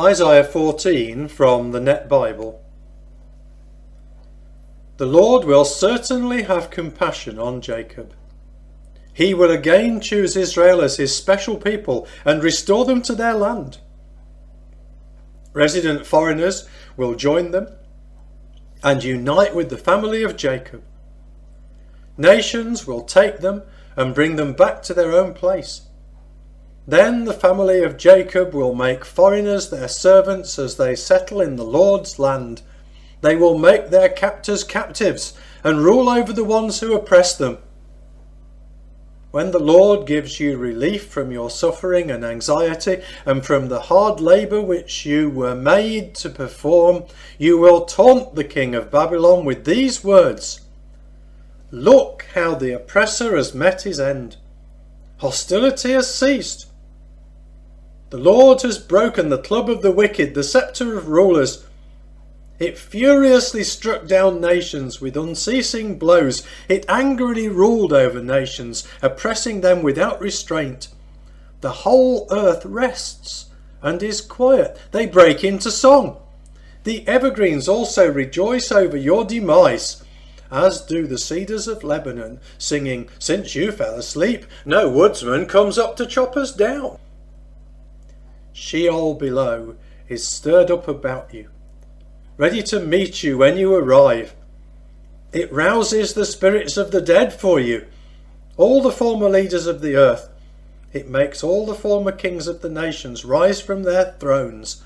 Isaiah 14 from the Net Bible. The Lord will certainly have compassion on Jacob. He will again choose Israel as his special people and restore them to their land. Resident foreigners will join them and unite with the family of Jacob. Nations will take them and bring them back to their own place. Then the family of Jacob will make foreigners their servants as they settle in the Lord's land. They will make their captors captives and rule over the ones who oppress them. When the Lord gives you relief from your suffering and anxiety and from the hard labour which you were made to perform, you will taunt the king of Babylon with these words: Look how the oppressor has met his end. Hostility has ceased. The Lord has broken the club of the wicked, the sceptre of rulers. It furiously struck down nations with unceasing blows. It angrily ruled over nations, oppressing them without restraint. The whole earth rests and is quiet. They break into song. The evergreens also rejoice over your demise, as do the cedars of Lebanon, singing, Since you fell asleep, no woodsman comes up to chop us down. Sheol below is stirred up about you, ready to meet you when you arrive. It rouses the spirits of the dead for you, all the former leaders of the earth. It makes all the former kings of the nations rise from their thrones.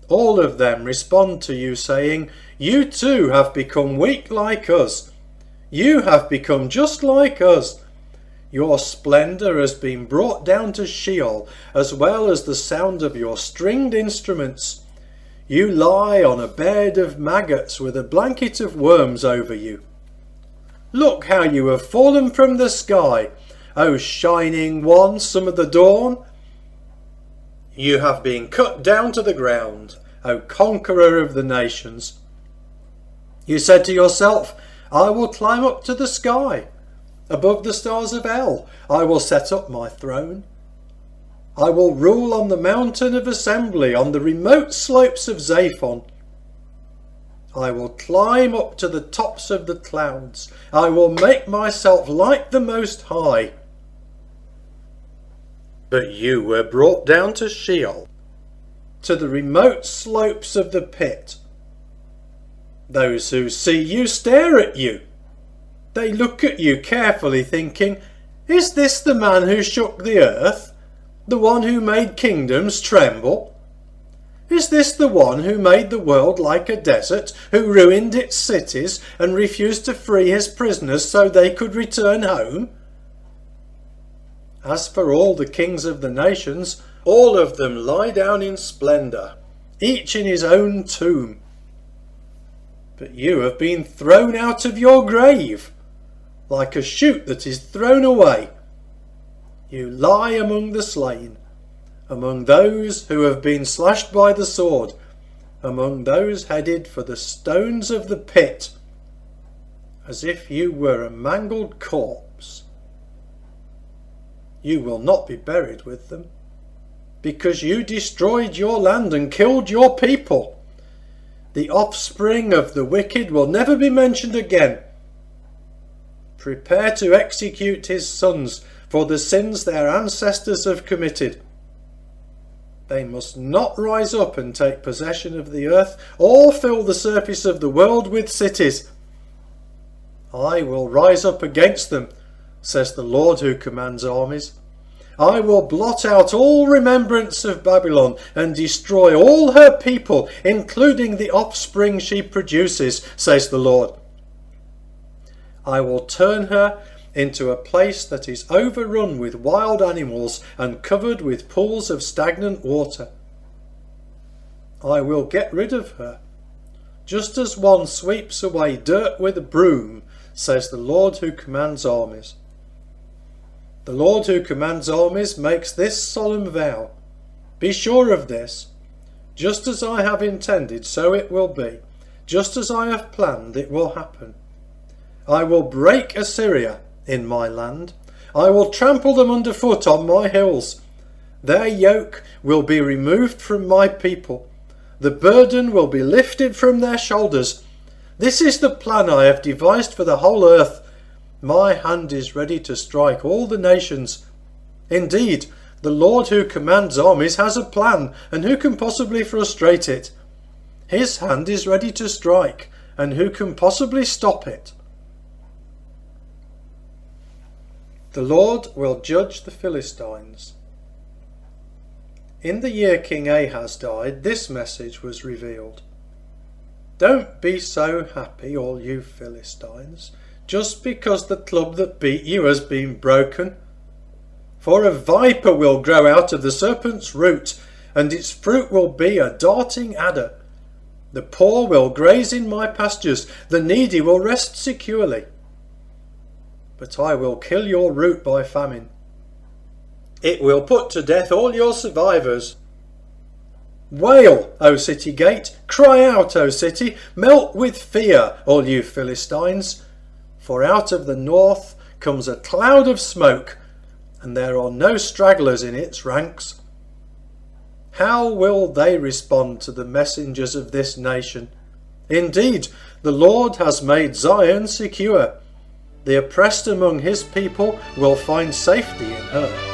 All of them respond to you, saying, You too have become weak like us. You have become just like us. Your splendour has been brought down to Sheol, as well as the sound of your stringed instruments. You lie on a bed of maggots with a blanket of worms over you. Look how you have fallen from the sky, O shining one, son of the dawn. You have been cut down to the ground, O conqueror of the nations. You said to yourself, I will climb up to the sky. Above the stars of hell, I will set up my throne. I will rule on the mountain of assembly, on the remote slopes of Zaphon. I will climb up to the tops of the clouds. I will make myself like the Most High. But you were brought down to Sheol, to the remote slopes of the pit. Those who see you stare at you. They look at you carefully, thinking, Is this the man who shook the earth? The one who made kingdoms tremble? Is this the one who made the world like a desert, who ruined its cities and refused to free his prisoners so they could return home? As for all the kings of the nations, all of them lie down in splendour, each in his own tomb. But you have been thrown out of your grave, like a shoot that is thrown away. You lie among the slain, among those who have been slashed by the sword, among those headed for the stones of the pit, as if you were a mangled corpse. You will not be buried with them, because you destroyed your land and killed your people. The offspring of the wicked will never be mentioned again. Prepare to execute his sons for the sins their ancestors have committed. They must not rise up and take possession of the earth or fill the surface of the world with cities. I will rise up against them, says the Lord who commands armies. I will blot out all remembrance of Babylon and destroy all her people, including the offspring she produces, says the Lord. I will turn her into a place that is overrun with wild animals and covered with pools of stagnant water. I will get rid of her, just as one sweeps away dirt with a broom, says the Lord who commands armies. The Lord who commands armies makes this solemn vow. Be sure of this. Just as I have intended, so it will be. Just as I have planned, it will happen. I will break Assyria in my land. I will trample them underfoot on my hills. Their yoke will be removed from my people, The burden will be lifted from their shoulders. This is the plan I have devised for the whole earth. My hand is ready to strike all the nations. Indeed, the Lord who commands armies has a plan, and who can possibly frustrate it? His hand is ready to strike, and who can possibly stop it? The Lord will judge the Philistines. In the year King Ahaz died, this message was revealed. Don't be so happy, all you Philistines, just because the club that beat you has been broken. For a viper will grow out of the serpent's root, and its fruit will be a darting adder. The poor will graze in my pastures, the needy will rest securely. But I will kill your root by famine. It will put to death all your survivors. Wail, O city gate, cry out, O city, melt with fear, all you Philistines. For out of the north comes a cloud of smoke, and there are no stragglers in its ranks. How will they respond to the messengers of this nation? Indeed, the Lord has made Zion secure. The oppressed among his people will find safety in her.